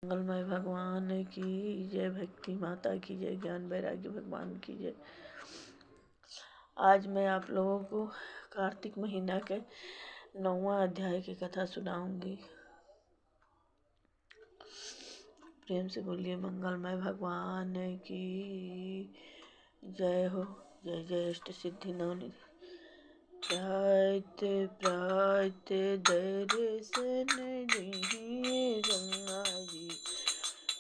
मंगलमय भगवान की जय, भक्ति माता की जय, ज्ञान वैराग्य भगवान की जय। आज मैं आप लोगों को कार्तिक महीना के 9वां अध्याय की कथा सुनाऊंगी। प्रेम से बोलिए मंगलमय भगवान की जय हो। जय जय अष्ट सिद्धि नवनिधि। प्रात प्रात दर्शन दिए गंगा जी,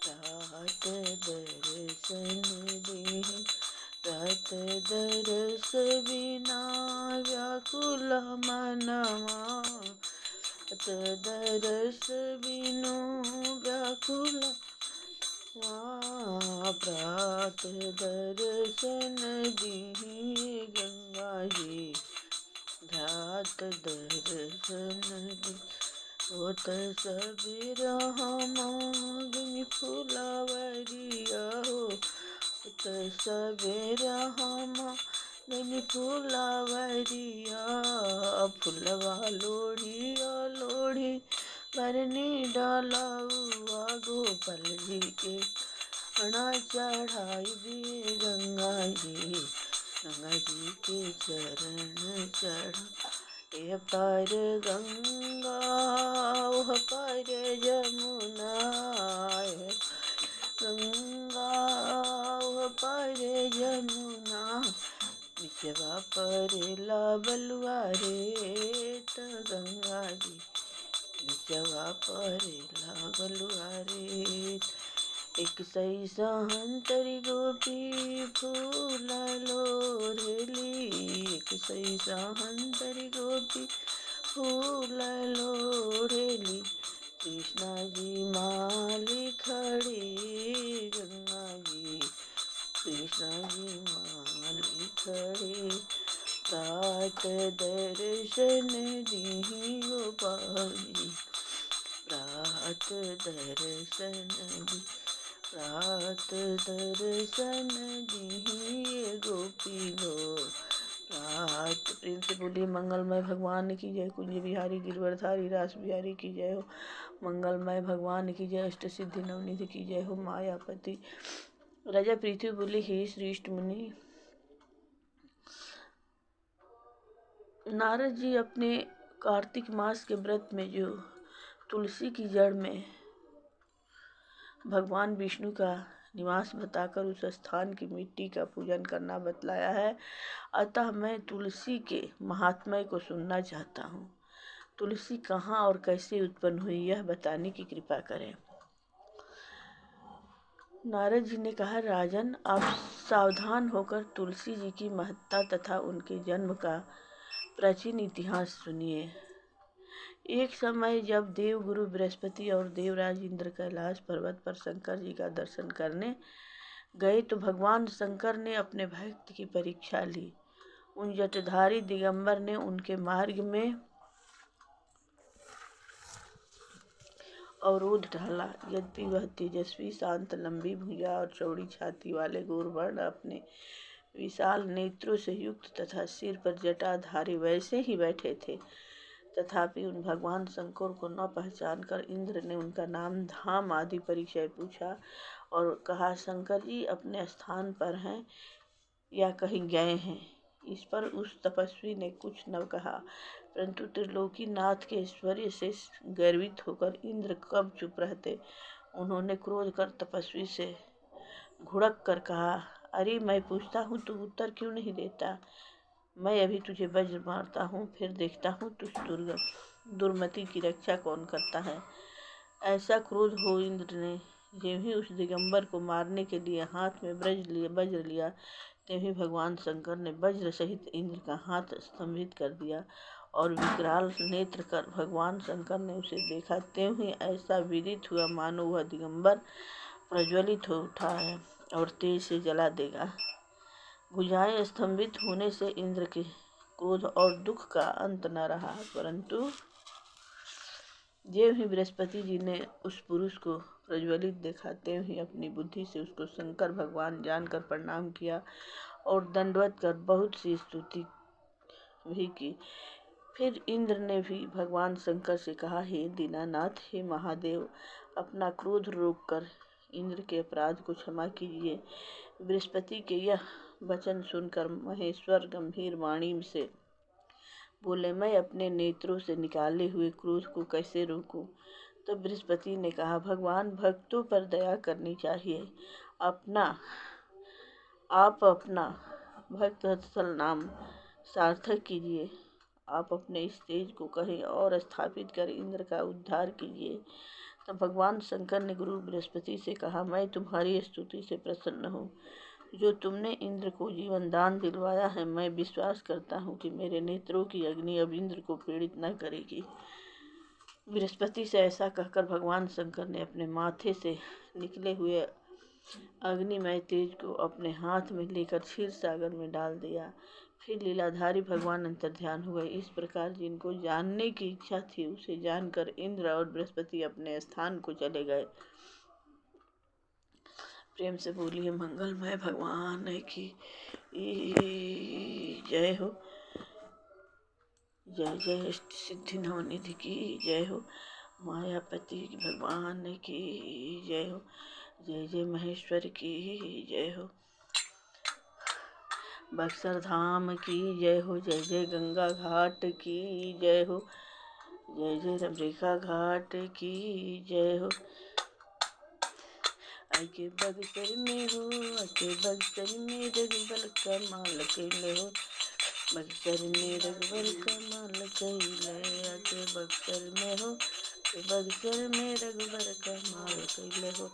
प्रात दर्शन दिए, प्रात दर्श बिना व्याकुल मनवा, प्रात दर्श बिनु व्याकुल, प्रात दर्शन दिए गंगा जी, प्रात दर्शन दी। होत सबेर हम फुलवरिया हो, होत सबेर हम फुलवरिया, फुलवा लोढ़िया लोढ़ी बरनी डालुआ, गोपाल जी के अणा चढ़ाई दिए गंगा जी, गंगा जी के चरण चढ़ा। यह पर गंगा वह पर जमुना, गंगा वह पर जमुना, बिचवा पर बलुआ रे, गंगा जी बिचवा पर बलुआ रे। एक सई सहंतरी गोपी फूल लोरेली, एक सई सहंतरी गोपी फूल लोरेली, कृष्णा जी माली खड़ी, गंगा जी कृष्णा जी माली खड़ी, प्रात दर्शन दी गोपाल जी, प्रात दर्शन दी, प्रात दर्शन दिए गोपी लोग, प्रात। प्रेम से बोलिए मंगलमय भगवान की जय, कुंज बिहारी गिरवरधारी रास बिहारी की जय हो, मंगलमय भगवान की जय, अष्ट सिद्धि नवनिधि की जय हो। मायापति राजा पृथ्वी बोली, हे श्रेष्ठ मुनि, नारद जी अपने कार्तिक मास के व्रत में जो तुलसी की जड़ में भगवान विष्णु का निवास बताकर उस स्थान की मिट्टी का पूजन करना बतलाया है। अतः मैं तुलसी के महात्म्य को सुनना चाहता हूँ। तुलसी कहाँ और कैसे उत्पन्न हुई, यह बताने की कृपा करें। नारद जी ने कहा, राजन, आप सावधान होकर तुलसी जी की महत्ता तथा उनके जन्म का प्राचीन इतिहास सुनिए। एक समय जब देवगुरु बृहस्पति और देवराज इंद्र कैलाश पर्वत पर शंकर जी का दर्शन करने गए तो भगवान शंकर ने अपने भक्त की परीक्षा ली। उन जटाधारी दिगंबर ने उनके मार्ग में अवरोध डाला। यद्यपि वह तेजस्वी, शांत, लंबी भुजा और चौड़ी छाती वाले गौरवर्ण अपने विशाल नेत्रों से युक्त तथा सिर पर जटाधारी वैसे ही बैठे थे, तथापि उन भगवान शंकर को न पहचान कर इंद्र ने उनका नाम, धाम आदि परिचय पूछा और कहा, शंकर जी अपने स्थान पर हैं या कहीं गए हैं। इस पर उस तपस्वी ने कुछ न कहा, परंतु त्रिलोकी नाथ के ऐश्वर्य से गर्वित होकर इंद्र कब चुप रहते। उन्होंने क्रोध कर तपस्वी से घुड़क कर कहा, अरे मैं पूछता हूँ तू उत्तर क्यों नहीं देता। मैं अभी तुझे वज्र मारता हूँ, फिर देखता हूँ तुझ दुर्मति की रक्षा कौन करता है। ऐसा क्रोध हो इंद्र ने ज्यों ही उस दिगंबर को मारने के लिए हाथ में वज्र लिया, त्यों ही भगवान शंकर ने वज्र सहित इंद्र का हाथ स्तंभित कर दिया और विकराल नेत्र कर भगवान शंकर ने उसे देखा। त्यों ही ऐसा विदित हुआ मानो वह दिगंबर प्रज्वलित हो उठा है और तेज से जला देगा। भुजाएं स्तंभित होने से इंद्र के क्रोध और दुख का अंत न रहा, परंतु ज्यों ही बृहस्पति जी ने उस पुरुष को प्रज्वलित देखा, त्यों ही अपनी बुद्धि से उसको शंकर भगवान जानकर प्रणाम किया और दंडवत कर बहुत सी स्तुति भी की। फिर इंद्र ने भी भगवान शंकर से कहा, हे दीनानाथ, हे महादेव, अपना क्रोध रोककर इंद्र के अपराध को क्षमा कीजिए। बृहस्पति के यह वचन सुनकर महेश्वर गंभीर वाणी से बोले, मैं अपने नेत्रों से निकाले हुए क्रोध को कैसे रोकूं? तो बृहस्पति ने कहा, भगवान भक्तों पर दया करनी चाहिए। आप अपना भक्त वत्सल नाम सार्थक कीजिए। आप अपने इस तेज को कहें और स्थापित कर इंद्र का उद्धार कीजिए। तब भगवान शंकर ने गुरु बृहस्पति से कहा, मैं तुम्हारी स्तुति से प्रसन्न हूँ। जो तुमने इंद्र को जीवन दान दिलवाया है, मैं विश्वास करता हूँ कि मेरे नेत्रों की अग्नि अब इंद्र को पीड़ित न करेगी। बृहस्पति से ऐसा कहकर भगवान शंकर ने अपने माथे से निकले हुए अग्निमय तेज को अपने हाथ में लेकर क्षीर सागर में डाल दिया। फिर लीलाधारी भगवान अंतर्ध्यान हुए। इस प्रकार जिनको जानने की इच्छा थी उसे जानकर इंद्र और बृहस्पति अपने स्थान को चले गए। प्रेम से बोलिए मंगलमय भगवान की जय हो। जय जय सिद्धि नवनिधि की जय हो। मायापति भगवान की जय हो। जय जय महेश्वर की जय हो। बक्सर धाम की जय हो। जय जय गंगा घाट की जय हो। जय जय रमरेखा घाट की जय हो। आके बक्सर में हो, आके बक्सर में रघुबर कमाल कैले हो। बक्सर में रघुबर कमाल कैले, आके बक्सर में हो, बक्सर में रघुबर कमाल कैले हो।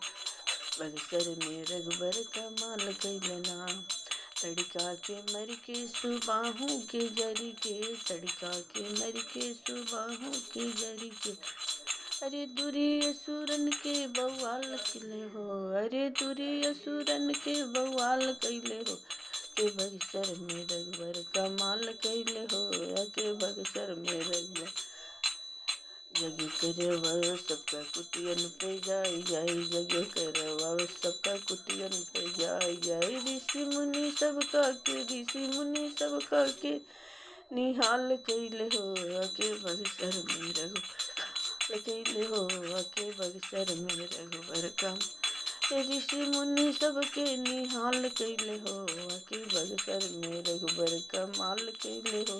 बक्सर में रघुबर कमाल कैले ना। तड़का के मर के सुबाहू के जरी के, तड़का के मर के सुबाहू के जरी के। अरे दूरी असुरन के बवाल किले हो, अरे दूरी असुरन के बवाल कैले हो। के बक्सर में रघुबर कमाल कैले हो, के बक्सर में रघुबर। जग करवा सबका कुटियन पे जाई जाई, जग करवा सबका कुटियन पे जाई जाई। ऋषि मुनि सबका के निहाल कैले हो, के बक्सर में रघुबर कैले हो, के बक्सर में रघुबर कम। ऋषि मुनि सबके निहाल कैले हो, के बक्सर में रघुबर कमाल कैले हो।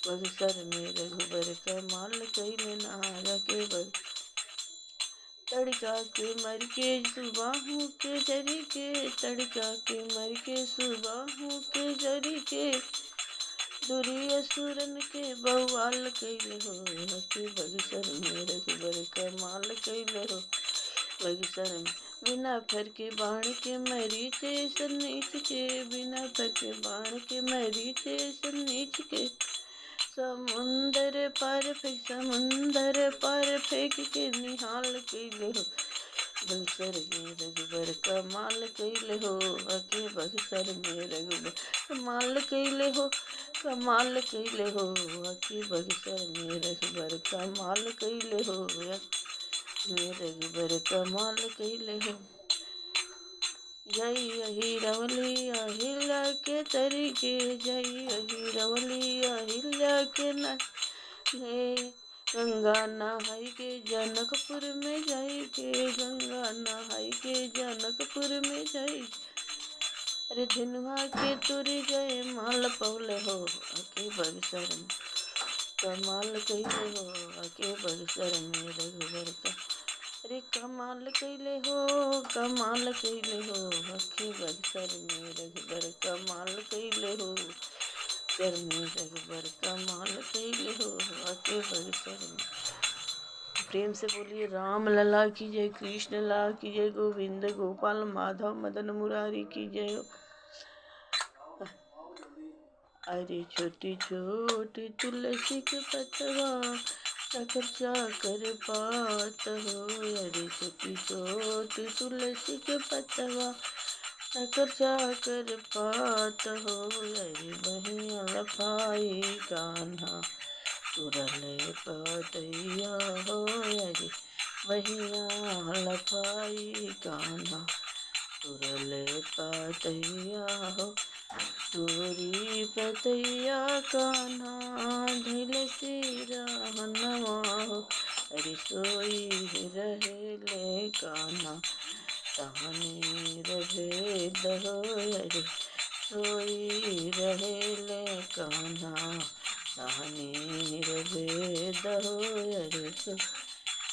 बक्सर में रघुबर कमाल कैले ना, के तड़का के मर के सुबाहू के जरी के, तड़का के मर के सुबाहू के जरी के। दूरी असुरन के बवाल कैले हो, के बक्सर में रघुबर कमाल कैले हो। बक्सर में बिना फर के बाण के मरीचे सन्नीच के, बिना फर के बाण के मरीचे सन्नीच के। समुंदर पार फेंक के निहाल कैले हो। बक्सर में रघुबर कमाल कैले हो, के बक्सर में रघुबर कमाल कैले हो, कमाल कैले हो। के बक्सर में रघुबर कमाल कैले हो, रघुबर कमाल कैले हो। जय अहिरवली अहिल्या के तरीके, जय अहिरवली अहिल्या के न गंगा नहाई के जनकपुर में जाई के, गंगा नहाई के जनकपुर में जाई। अरे धनुआ के तुरी जय माल पौले हो, के बक्सर में कमाल कैले हो, के बक्सर में रघुबर का। अरे कमाल कैले हो, कमाल कैले हो, के बक्सर में रघुबर कमाल कैले हो। सर में रघुबर कमाल कैले हो, के बक्सर में। प्रेम से बोलिए राम लला की जय, कृष्ण लला की जय, गोविंद गोपाल माधव मदन मुरारी की जय हो। अरे छोटी छोटी तुलसी के पतवा, चाकर चाकर पात हो। अरे छोटी छोटी तुलसी के पतवा, चाकर चाकर पात हो। अरे बहिया लफाई कान्हा तुरले पतैया हो। अरे बहिया लफाई कान्हा तुरले पतैया हो। तोरी पतैया कान्हा धैल सिरा हनवा हो। अरे सोई रहे ले कान्हा तहने भेद हो। अरे सोई रहे ले कान्हा तहने भेद हो।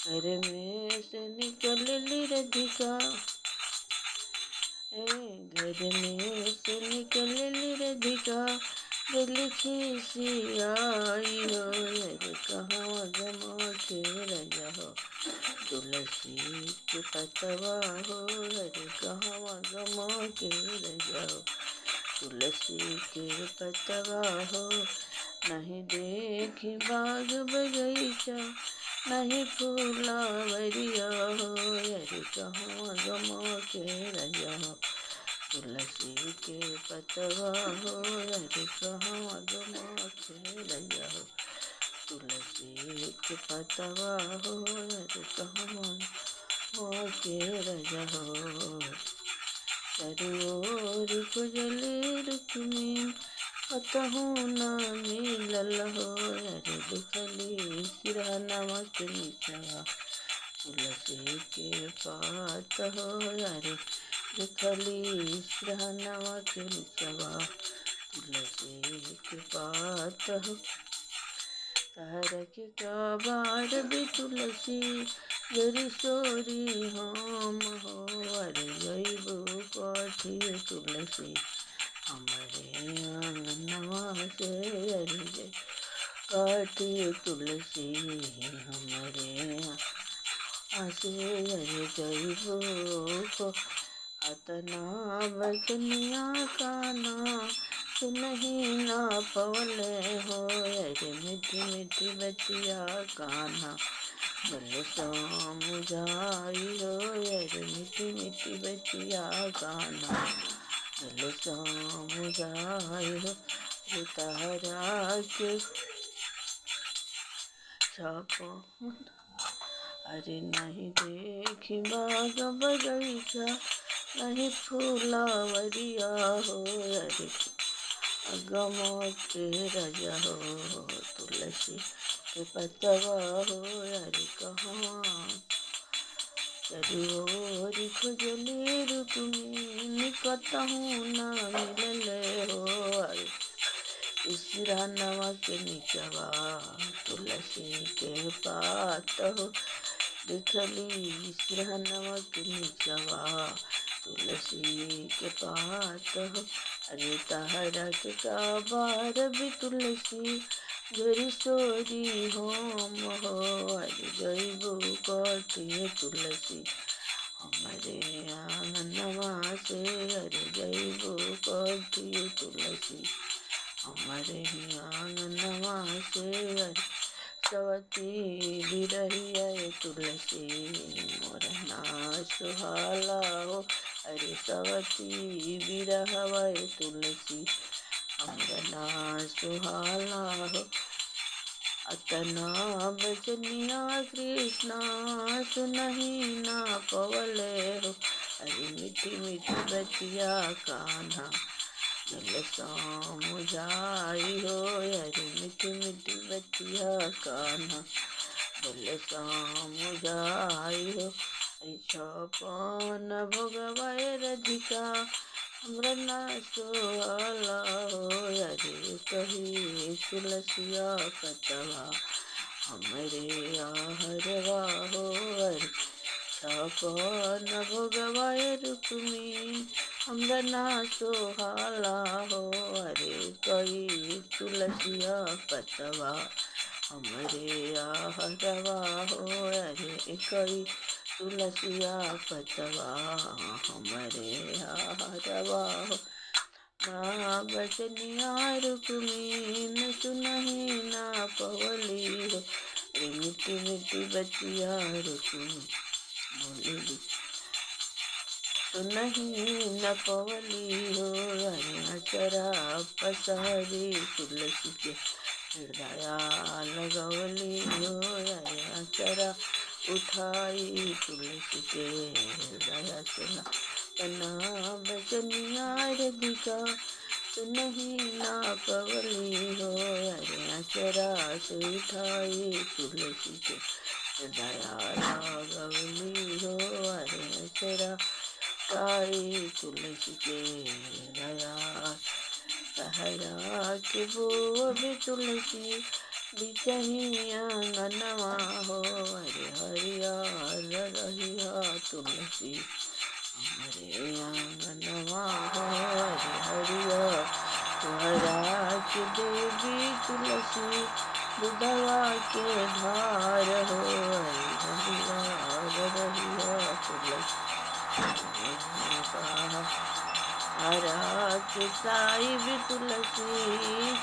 अरे में से निकल ली राधिका घर में से निकल ली राधिका दिल खीसी आई हो। अरे कहाँ जमा के रजा हो तुलसी के पतवा हो। अरे कहाँ जमा के रजा हो तुलसी के पतवा हो। नहीं देखी बाग बगीचा नहीं फूलावरिया हो। अरे कहाँ गमा के रजा हो तुलसी के पतवा हो। अरे कहाँ गमा के रजा हो तुलसी के पतवा हो। अरे कहाँ गमा के रजा हो। चारों खुजले रुक्मिणी कतहु न मिलल हो। अरे दुखली सिरा नमक नीचवा तुलसी के पात हो। अरे दुखली सिरा नमक नीचवा तुलसी के पात हो। तारक का बार भी तुलसी जरी सोरी हम हो। अरे जैबो कथी तुलसी हमारे आंगनवा से। अरे जय काटी तुलसी हमारे आसे। अरे जैबो अतना बचनिया काना सुनही ना पवले हो। अरे मीठी मीठी बचिया कान्हा बोले समुझाई हो। अरे मीठी मीठी बचिया कान्हा बोले समुझाई हो। तारा के छापा अरे नहीं देखी बाग बगीचा नहीं फूलावरिया हो। अरे गमा के रजा हो तुलसी के पतवा हो। अरे कहाँ चरोरी खुजली रुक्मिणी कतहु न मिलले हो। अरे सिरा नमक नीचवा तुलसी के पात हो। दिखली सिरा नमक नीचवा तुलसी के पात हो। अरे तारक का बार भी तुलसी जरी सोरी होम हो। अरे जैबो कथी तुलसी हमारे आंगनवा से। अरे जैबो कथी तुलसी हमारे आंगनवा से। अरे सवती बिरहिया तुलसी मोरना सुहाला हो। अरे सवती बिरहवा तुलसी हमरना सुहाला हो। अतना बचनिया कृष्णा सुनही ना पवले हो। अरे मीठी मीठी बचिया कान्हा दिल समुझाई हो। अरे मीठी मीठी बचिया कान्हा दिल समुझाई हो। अरे छपन भोगवाए राधिका हमरा ना सोहाला हो। अरे कही तुलसिया पतवा हमरे आहरवा हो। अरे छपन भोगवाए रुक्मिणी हमरा ना सोहाला हो। अरे कही तुलसिया पतवा हमरे आहरवा हो। अरे कही तुलसिया पतवा हमरे आहरवा हो। ना बचनिया रुक्मिणी सुनही ना पवली हो। अरे मीठी मीठी बचिया रुक्मिणी बोली सुनही न पवली हो। अरे अचरा पसारी तुलसी के हृदया लगवली हो। अरे अचरा उठाई तुलसी के हृदय सुना तना बचनिया राधिका सुनही ना पवली हो। अरे अचरा से उठाई तुलसी के दया रागवली हो अरे तेरा ताई तुलसी के दया सहरा के वो अभी तुलसी बिचही आंगनवा हो अरे हरिया रहिया तुलसी हमारे आंगनवा हो अरे हरिया तुहरा के देवी तुलसी बुधवा के धार हो हरिया रहिया तुलसी हरा के साई भी तुलसी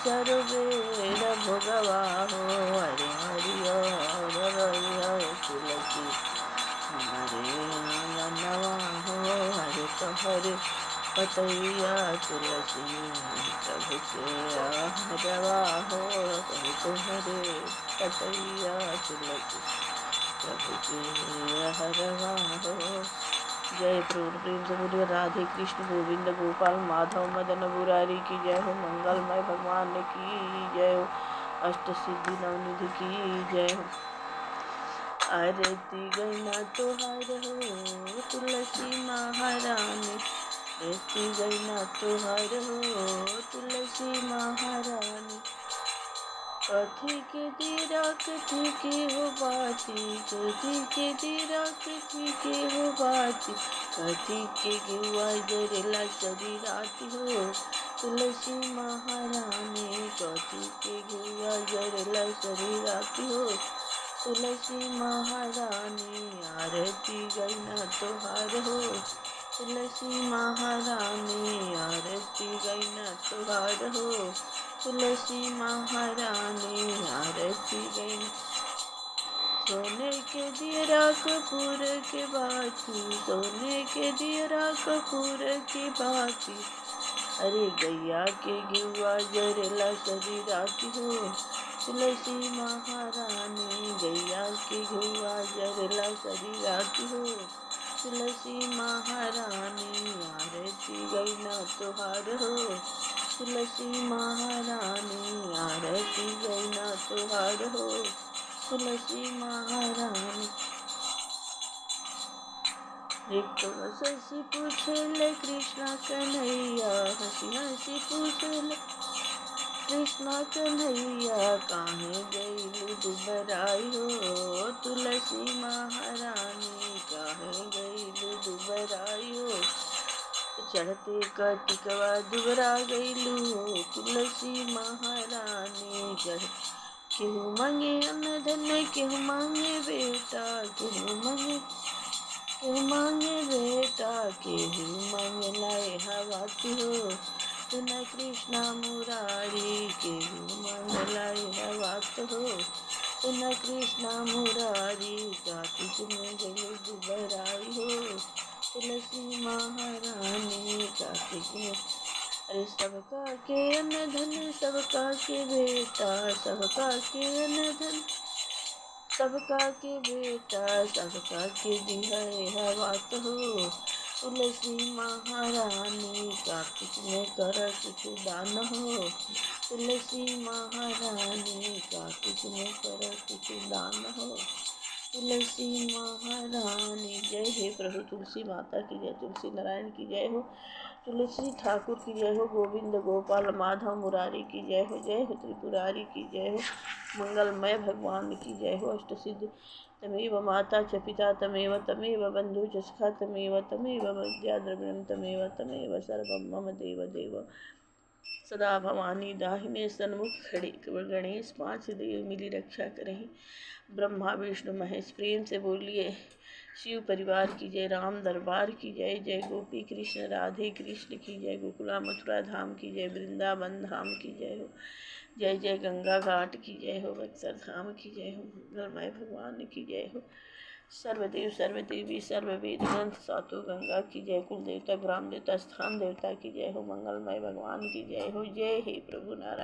चरबेर भोगवा हो हरे हरिया रहिया तुलसी हमारे आंगनवा हो हरे तोहरे पतैया तुलसी प्रभु के आहरवा हो तुम्हारे पतैया तुलसी प्रभु के आहरवा हो। जय प्रभु प्रेम से बोलिए राधे कृष्ण गोविंद गोपाल माधव मदन मुरारी की जय हो। मंगलमय भगवान की जय हो। अष्ट सिद्धि नवनिधि की जय हो। आरती गैना तोहार हो तुलसी महारानी आरती गैना तोहार हो तुलसी महारानी कथी के दीरा कथी के हो बाती कथी के दीरा कथी के हो बाती कथी के गुआ जरेला सरी राती हो तुलसी महारानी कथी के गुआ जरेला सरी राती हो तुलसी महारानी आरती गैना तोहार हो तुलसी महारानी आरती गैना तोहार हो तुलसी महारानी आरती गैना सोने के दियरा कपूर के बाती सोने के दियरा कपूर की बाती अरे गैया के गिवा जरेला सरी राती हो तुलसी महारानी गैया के गिवा जरेला सरी राती हो तुलसी महारानी आरती गैना तोहार हो तुलसी महारानी आरती गैना तोहार हो तुलसी महारानी। एक तो हंसी पूछले कृष्णा कन्हैया हंसी हंसी पूछले कृष्णा कन्हैया काहे गईलू दुबराई हो तुलसी महारानी काहे गईलू दुबराई हो चढ़ते कटिकवा दुबरा गईलू हो तुलसी महारानी चढ़ केहू मांगे अन्न धन केहू मांगे बेटा केहू मांगे बेटा केहू मांगे लाए हवाती हो सुन कृष्णा मुरारी केहू मांगे लाए हवात हो सुन कृष्णा मुरारी कार्तिक में गई दुबराई हो तुलसी महारानी कार्तिक में अरे सबका के अन्न धन सबका के बेटा सबका के अन्न धन सबका के बेटा सबका के दिहाए हवात हो तुलसी महारानी कार्तिक में कर कुछ दान हो तुलसी महारानी कार्तिक में कर कुछ दान हो तुलसी महारानी। जय हे प्रभु तुलसी माता की जय तुलसी नारायण की जय हो तुलसी ठाकुर की जय हो गोविंद गोपाल माधव मुरारी की जय हो त्रिपुरारी की जय हो मंगलमय भगवान की जय हो। अष्ट सिद्धि तमेव माता च पिता तमेव बंधु च सखा तमेव विद्या द्रविणं तमेव सर्वं मम देव देव सदा भवानी दाहिने सन्मुख खड़े गणेश 5 देव मिली रक्षा करें। ब्रह्मा विष्णु महेश प्रेम से बोलिए शिव परिवार की जय राम दरबार की जय जय गोपी कृष्ण राधे कृष्ण की जय गोकुला मथुरा धाम की जय वृंदावन धाम की जय हो जय जय गंगा घाट की जय हो बक्सर धाम की जय हो मंगलमय भगवान की जय हो सर्वदेव सर्वदेवी सर्ववेद ग्रंथ सातों गंगा की जय कुल देवता ग्राम देवता स्थान देवता की जय हो मंगलमय भगवान की जय हो। जय हे प्रभु नारायण।